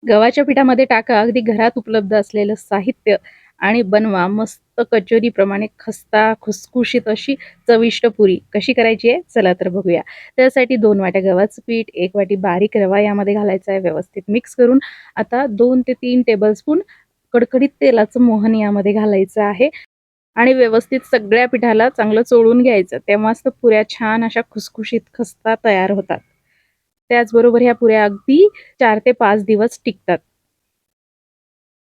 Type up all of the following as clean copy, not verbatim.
गव्हाच्या पिठामध्ये टाका अगदी घरात उपलब्ध असलेलं साहित्य आणि बनवा मस्त कचोरीप्रमाणे खस्ता खुसखुशीत अशी चविष्ट पुरी. कशी करायची आहे? चला तर बघूया. त्यासाठी 2 वाट्या गव्हाचं पीठ, 1 वाटी बारीक रवा यामध्ये घालायचा आहे. व्यवस्थित मिक्स करून आता 2 ते 3 टेबलस्पून कडकडीत तेलाचं मोहन यामध्ये घालायचं आहे आणि व्यवस्थित सगळ्या पिठाला चांगलं चोळून घ्यायचं. तेव्हाच तर पुऱ्या छान अशा खुसखुशीत खस्ता तयार होतात. त्याचबरोबर ह्या पुऱ्या अगदी 4 ते 5 दिवस टिकतात.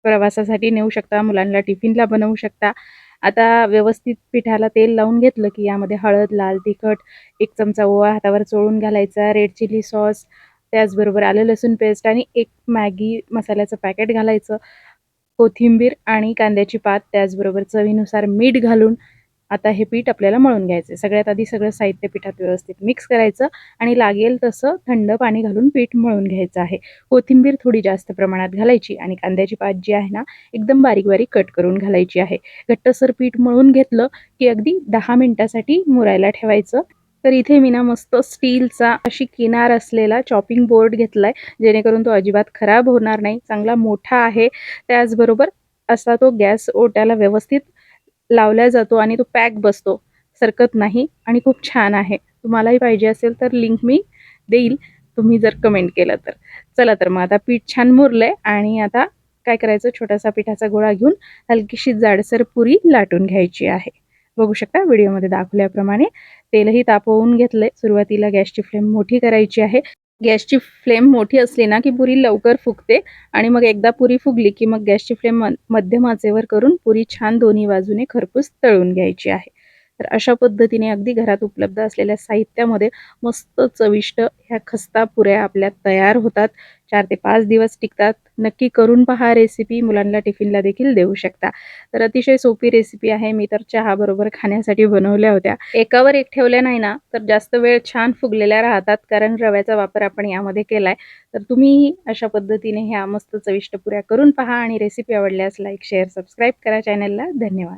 प्रवासासाठी नेऊ शकता, मुलांना टिफिनला बनवू शकता. आता व्यवस्थित पिठाला तेल लावून घेतलं, की यामध्ये हळद, लाल तिखट, 1 चमचा ओवा हातावर चोळून घालायचा, रेड चिली सॉस, त्याचबरोबर आलं लसूण पेस्ट आणि 1 मॅगी मसाल्याचं पॅकेट घालायचं. कोथिंबीर आणि कांद्याची पात, त्याचबरोबर चवीनुसार मीठ घालून आता हे पीठ आपल्याला मळून घ्यायचं आहे. सगळ्यात आधी सगळं साहित्य पिठात व्यवस्थित मिक्स करायचं आणि लागेल तसं थंड पाणी घालून पीठ मळून घ्यायचं आहे. कोथिंबीर थोडी जास्त प्रमाणात घालायची आणि कांद्याची पात जी आहे ना, एकदम बारीक-बारीक कट करून घालायची आहे. घट्टसर पीठ मळून घेतलं, की अगदी 10 मिनिटासाठी मुरायला ठेवायचं. तर इथे मी ना मस्त स्टीलचा अशी किनार असलेला चॉपिंग बोर्ड घेतलाय, जेणेकरून तो अजिबात खराब होणार नाही. चांगला मोठा आहे. त्याचबरोबर असा तो गॅस ओट्याला व्यवस्थित लावला जातो आणि तो पॅक बसतो, सरकत नाही आणि खूप छान आहे. तुम्हालाही पाहिजे असेल तर लिंक मी देईल, तुम्ही जर कमेंट केलं तर. चला तर मग आता पीठ छान मुरलंय आणि आता काय करायचं, छोटासा पिठाचा गोळा घेऊन हलकीशी जाडसर पुरी लाटून घ्यायची आहे. बघू शकता व्हिडिओमध्ये दाखवल्याप्रमाणे तेलही तापवून घेतलंय. सुरुवातीला गॅसची फ्लेम मोठी करायची आहे. गॅसची फ्लेम मोठी असली ना, की पुरी लवकर फुगते आणि मग एकदा पुरी फुगली, की मग गॅसची फ्लेम मध्यम आचेवर करून पुरी छान दोन्ही बाजूने खरपूस तळून घ्यायची आहे. तर अशा पद्धतीने अगदी घरात उपलब्ध असलेल्या साहित्यामध्ये मस्त चविष्ट ह्या खस्ता पुऱ्या आपल्या तयार होतात. 4 ते 5 दिवस टिकतात. नक्की करून पहा रेसिपी. मुलांना टिफिनला देखील देऊ शकता. तर अतिशय सोपी रेसिपी आहे. मी तर चहाबरोबर खाण्यासाठी बनवल्या होत्या. एकावर एक ठेवल्या नाही ना, तर जास्त वेळ छान फुगलेल्या राहतात, कारण रव्याचा वापर आपण यामध्ये केलाय. तर तुम्हीही अशा पद्धतीने ह्या मस्त चविष्ट पुऱ्या करून पहा आणि रेसिपी आवडल्यास लाईक, शेअर, सबस्क्राईब करा चॅनलला. धन्यवाद.